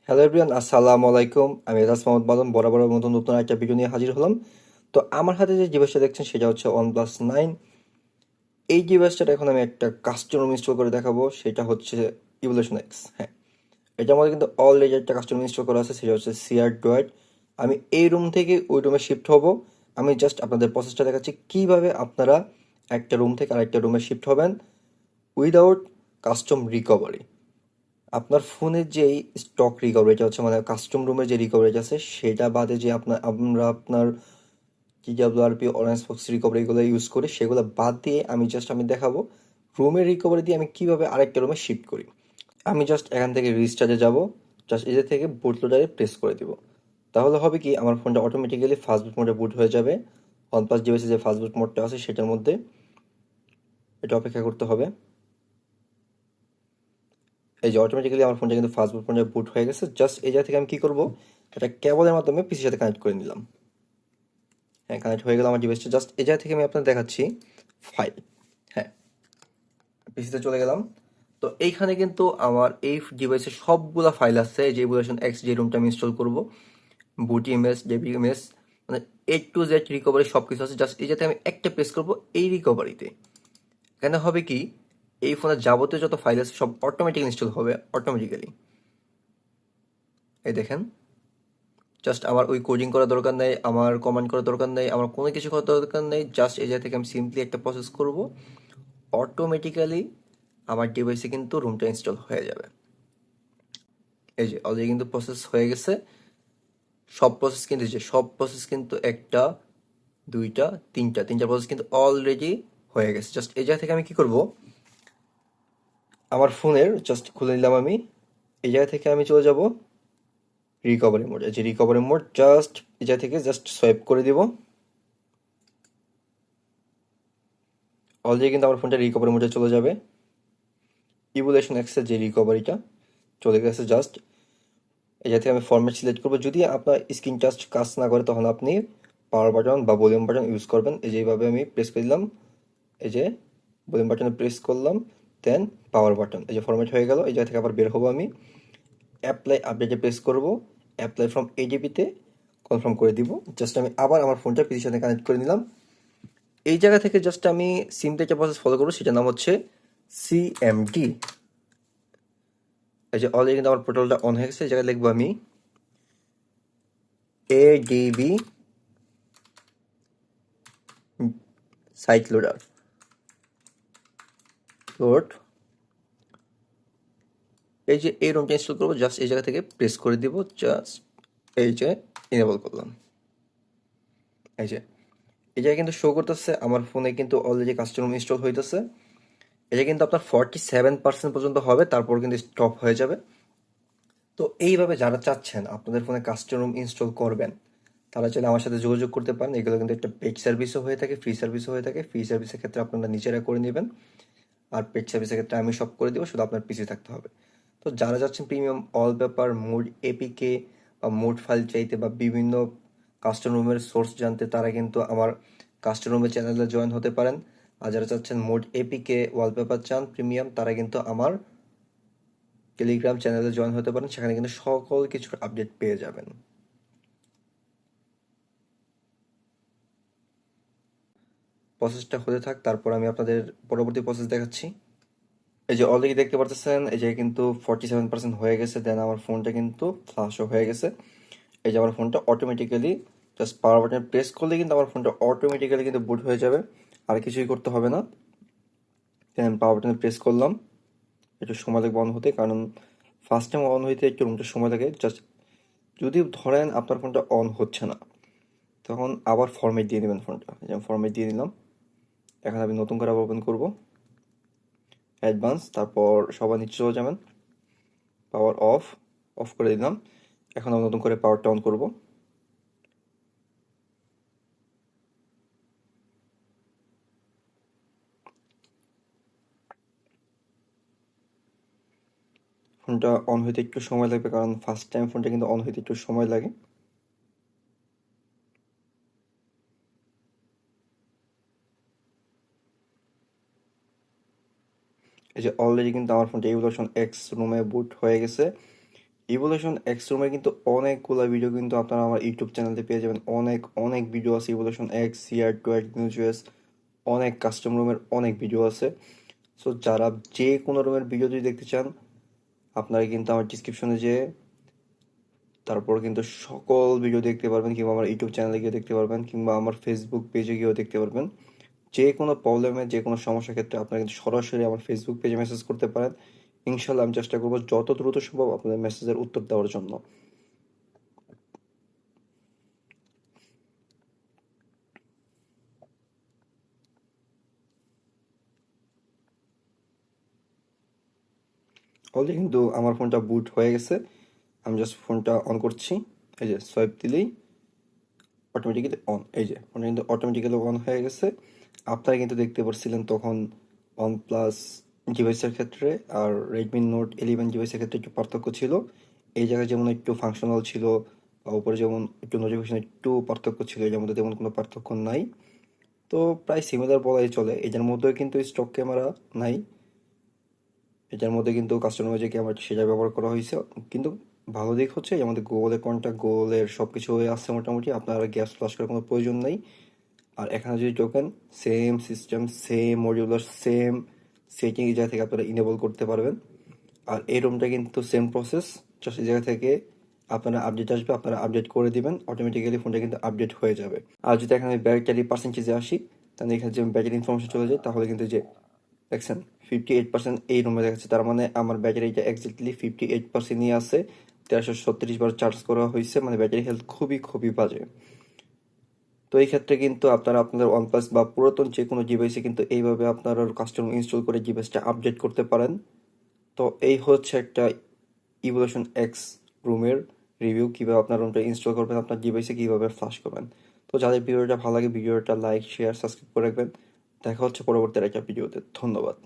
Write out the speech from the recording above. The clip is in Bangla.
হ্যালো এভরিওয়ান, আসসালামু আলাইকুম। আমি এজাজ মোহাম্মদ বাদন বরাবরের মতো নতুন একটা ভিডিও নিয়ে হাজির হলাম। তো আমার হাতে যে ডিভাইসটা দেখছেন সেটা হচ্ছে OnePlus 9। এই ডিভাইসটার এখন আমি একটা কাস্টম ইনস্টল করে দেখাবো, সেটা হচ্ছে ইভলিউশন এক্স। হ্যাঁ, এটার মধ্যে কিন্তু অলরেডি একটা কাস্টম ইনস্টল করা আছে, সেটা হচ্ছে সিআর ড্রয়েড। আমি এই রুম থেকে ওই রুমে শিফট হব। আমি জাস্ট আপনাদের প্রসেসটা দেখাচ্ছি কিভাবে আপনারা একটা রুম থেকে আরেকটা রুমে শিফট হবেন উইদাউট কাস্টম রিকভারি। আপনার ফোনের যেই স্টক রিকভারিটা হচ্ছে, মানে কাস্টম রুমের যে রিকভারিটা আছে সেটা বাদে যে আপনার TWRP অরেঞ্জ বক্স রিকভারি এগুলো ইউজ করি, সেগুলো বাদ দিয়ে আমি দেখাবো রুমের রিকভারি দিয়ে আমি কিভাবে আরেকটা রুমে শিফট করি। আমি জাস্ট এখান থেকে রিস্টার্টে যাব, জাস্ট এদের থেকে বুট লোডারে প্রেস করে দিব। তাহলে হবে কি, আমার ফোনটা অটোমেটিক্যালি ফাস্ট বুট মোডে বুট হয়ে যাবে। OnePlus ডিভাইসে যে ফাস্ট বুট মোডটা আছে সেটার মধ্যে। এটা অপেক্ষা করতে হবে। এই যে অটোমেটিক্যালি আমার ফোনটা কিন্তু ফাস্ট বুট মোডে বুট হয়ে গেছে। জাস্ট এই জায়গা থেকে আমি কি করব, একটা কেবলের মাধ্যমে পিসির সাথে কানেক্ট করে নিলাম। হ্যাঁ, কানেক্ট হয়ে গেল আমার ডিভাইসটা। জাস্ট এই জায়গা থেকে আমি আপনাদের দেখাচ্ছি ফাইল। হ্যাঁ, পিসিতে চলে গেলাম। তো এইখানে কিন্তু আমার এই ডিভাইসে সবগুলা ফাইল আছে, যে ইভলিউশন এক্স যে রুমটা আমি ইনস্টল করব, বুট ইমেজ, ডেবি ইমেজ, মানে A to Z রিকভারি সব কিছু আছে। জাস্ট এই যাতে আমি একটা প্রেস করব এই রিকভারিতে। এখানে হবে কি, এই ফোনের যাবতীয় যত ফাইল আছে সব অটোমেটিক্যালি ইনস্টল হবে অটোমেটিক্যালি। এই দেখেন, জাস্ট আমার ওই কোডিং করার দরকার নেই, আমার কমান্ড করার দরকার নেই, আমার কোনো কিছু করার দরকার নেই। জাস্ট এই জায়গা থেকে আমি সিম্পলি একটা প্রসেস করব, অটোমেটিক্যালি আমার ডিভাইসে কিন্তু রুমটা ইনস্টল হয়ে যাবে। এই যে অলরেডি কিন্তু প্রসেস হয়ে গেছে। সব প্রসেস কিন্তু একটা, দুইটা, তিনটা প্রসেস কিন্তু অলরেডি হয়ে গেছে। জাস্ট এই জায়গা থেকে আমি কি করব, আমার ফোনের জাস্ট খুলে নিলাম আমি। এই জায়গা থেকে আমি চলে যাব রিকভারি মোড। এই যে রিকভারি মোড, জাস্ট এই জায়গা থেকে জাস্ট সোয়াইপ করে দিব। অলরেডি কিন্তু আমার ফোনটা রিকভারি মোডে চলে যাবে। ইভলিউশন এক্সের যে রিকভারিটা চলে গেছে। জাস্ট এই জায়গা থেকে আমি ফরম্যাট সিলেক্ট করবো। যদি আপনার স্ক্রিন টাচ কাজ না করে তখন আপনি পাওয়ার বাটন বা ভলিউম বাটন ইউজ করবেন। এই যে এইভাবে আমি প্রেস করে দিলাম, এই যে ভলিউম বাটনে প্রেস করলাম, দেন পাওয়ার বাটন, এই যে ফরম্যাট হয়ে গেল। এই জায়গা থেকে আবার বের হবো আমি, অ্যাপ্লাই আপডেটে প্রেস করব, অ্যাপ্লাই ফ্রম ADP-তে কনফার্ম করে দিব। জাস্ট আমি আবার আমার ফোনটা পিসির সাথে কানেক্ট করে নিলাম। এই জায়গা থেকে জাস্ট আমি সিম্পলি একটা প্রসেস ফলো করবো, সেটার নাম হচ্ছে CMD। এই যে অলরেডি কিন্তু আমার পোর্টালটা অন হয়ে গেছে। এই জায়গায় লিখবো আমি ADB সাইট লোডার লোড। এই যে এই রুমটা ইনস্টল করবো, জাস্ট এই জায়গা থেকে প্রেস করে দিব। জাস্ট এই যে ইনেবল করলাম। এই যে এই জায়গায় কিন্তু শো করতেছে আমার ফোনে কিন্তু অলরেডি কাস্টম ইনস্টল হইতেছে। এটা কিন্তু আপনার 47% পর্যন্ত হবে, তারপর কিন্তু স্টপ হয়ে যাবে। তো এইভাবে যারা চাচ্ছেন আপনাদের ফোনে কাস্টম ইনস্টল করবেন, তারা চাইলে আমার সাথে যোগাযোগ করতে পারেন। এগুলো কিন্তু একটা পেড সার্ভিসও হয়ে থাকে, ফ্রি সার্ভিসও হয়ে থাকে। ফ্রি সার্ভিসের ক্ষেত্রে আপনারা নিজেরা করে নেবেন, আর পেড সার্ভিসের ক্ষেত্রে আমি সব করে দিব, শুধু আপনার পিসি থাকতে হবে। তো যারা যাচ্ছেন প্রিমিয়াম ওয়ালপেপার, মোড এপিকে বা মোড ফাইল চাইতে বা বিভিন্ন কাস্টম রুমের সোর্স জানতে, তারা কিন্তু আমার কাস্টম রুমের চ্যানেলে জয়েন হতে পারেন। আর যারা চাচ্ছেন মোড এপিকে ওয়ালপেপার চান প্রিমিয়াম, তারা কিন্তু আমার টেলিগ্রাম চ্যানেলে জয়েন হতে পারেন। সেখানে কিন্তু সকল কিছুর আপডেট পেয়ে যাবেন। প্রসেসটা হতে থাক, তারপর আমি আপনাদের পরবর্তী প্রসেস দেখাচ্ছি। এই যে অলরেডি দেখতে পারতেছেন, এই যে কিন্তু 47% হয়ে গেছে। দেন আমার ফোনটা কিন্তু ফ্লাশও হয়ে গেছে। এই যে আমার ফোনটা automatically just power button press করলে কিন্তু আমার ফোনটা অটোমেটিক্যালি কিন্তু বুট হয়ে যাবে, আর কিছুই করতে হবে না। দেন পাওয়ার বাটনে প্রেস করলাম। একটু সময় লাগবে অন হতে, কারণ ফার্স্ট টাইম অন হইতে একটু রুমটা সময় লাগে। জাস্ট যদি ধরেন আপনার ফোনটা অন হচ্ছে না, তখন আবার ফরম্যাট দিয়ে নেবেন ফোনটা। যেমন ফরম্যাট দিয়ে নিলাম। এখন আমি নতুন করে আবার ওপেন করবো অ্যাডভান্স, তারপর সবার নিচে চলে যাবেন, পাওয়ার অফ, অফ করে দিলাম। এখন আমি নতুন করে পাওয়ারটা অন করবো। ফোনটা অন হইতে একটু সময় লাগবে, কারণ ফার্স্ট টাইম ফোনটা কিন্তু অন হইতে একটু সময় লাগে। এই যে অলরেডি কিন্তু আমার ফোনটা ইভলিউশন এক্স রুমে বুট হয়ে গেছে। ইভোলিউশন এক্স রুমের কিন্তু অনেকগুলো ভিডিও কিন্তু আপনারা আমার ইউটিউব চ্যানেলে পেয়ে যাবেন। অনেক অনেক ভিডিও আছে ইভোলিউশন এক্স, CR2 নিউজেস, অনেক কাস্টম রুমের অনেক ভিডিও আছে। সো যারা যে কোনো রুমের ভিডিও যদি দেখতে চান, আপনারা কিন্তু আমার ডিসক্রিপশনে যেয়ে তারপর কিন্তু সকল ভিডিও দেখতে পারবেন, কিংবা আমার ইউটিউব চ্যানেলে গিয়ে দেখতে পারবেন, কিংবা আমার ফেসবুক পেজে গিয়েও দেখতে পারবেন। যে কোনো প্রবলেমে, যে কোনো সমস্যার ক্ষেত্রে আপনারা কিন্তু সরাসরি আমার ফেসবুক পেজে মেসেজ করতে পারেন। ইনশাল্লাহ আমি চেষ্টা করবো যত দ্রুত সম্ভব আপনাদের মেসেজের উত্তর দেওয়ার জন্য। অলরেডি কিন্তু আমার ফোনটা বুট হয়ে গেছে। আমি জাস্ট ফোনটা অন করছি। এই যে সোয়াইপ দিলেই অটোমেটিক্যালি অন। এই যে ফোনটা কিন্তু অটোমেটিক্যালি অন হয়ে গেছে। আপনারা কিন্তু দেখতে পাচ্ছিলেন তখন OnePlus ডিভাইসের ক্ষেত্রে আর Redmi Note 11 ডিভাইসের ক্ষেত্রে একটু পার্থক্য ছিল। এই জায়গায় যেমন একটু ফাংশনাল ছিল, বা উপরে যেমন একটু নোটিফিকেশন একটু পার্থক্য ছিল, এটার মধ্যে তেমন কোনো পার্থক্য নাই। তো প্রায় সিমিলার বলাই চলে। এটার মধ্যেও কিন্তু স্টক ক্যামেরা নাই। এটার মধ্যে কিন্তু কাস্টমার যে ক্যামেরাটা সেটা ব্যবহার করা হয়েছে। কিন্তু ভালো দিক হচ্ছে যে আমাদের গুগলের কন্ট্যাক্ট, গুগলের সব কিছু হয়ে আসছে মোটামুটি। আপনার গ্যাস ফ্লাশ করার কোনো প্রয়োজন নেই। আর এখানে যদি ঢোকেন, same system, same modular, same setting এই জায়গা থেকে আপনারা ইনেবল করতে পারবেন। আর এই রুমটা কিন্তু সেম প্রসেস, জাস্ট এই জায়গা থেকে আপনারা আপডেট আসবে, আপনারা আপডেট করে দিবেন, অটোমেটিক্যালি ফোনটা কিন্তু আপডেট হয়ে যাবে। আর যদি এখানে ব্যাটারি পার্সেন্টেজে আসি, তাহলে এখানে যে ব্যাটারি ইনফরমেশন চলে যায়, তাহলে কিন্তু যে দেখছেন 58% এই রুমে দেখাচ্ছে, তার মানে আমার ব্যাটারিটা এক্স্যাক্টলি 58%ই আছে। 1336 বার চার্জ করা হয়েছে, মানে ব্যাটারি হেলথ খুবই খুবই বাজে। তো এই ক্ষেত্রে কিন্তু আপনারা আপনাদের OnePlus বা পুরাতন যে কোনো ডিভাইসে কিন্তু এইভাবে আপনারা কাস্টম ইনস্টল করে ডিভাইসটা আপডেট করতে পারেন। তো এই হচ্ছে একটা ইভোলিউশন এক্স রুমের রিভিউ, কিভাবে আপনার রুমটা ইনস্টল করবেন, আপনার ডিভাইসে কিভাবে ফ্লাশ করবেন। তো যাদের ভিডিওটা ভালো লাগে, ভিডিওটা লাইক, শেয়ার, সাবস্ক্রাইব করে রাখবেন। দেখা হচ্ছে পরবর্তী একটা ভিডিওতে। ধন্যবাদ।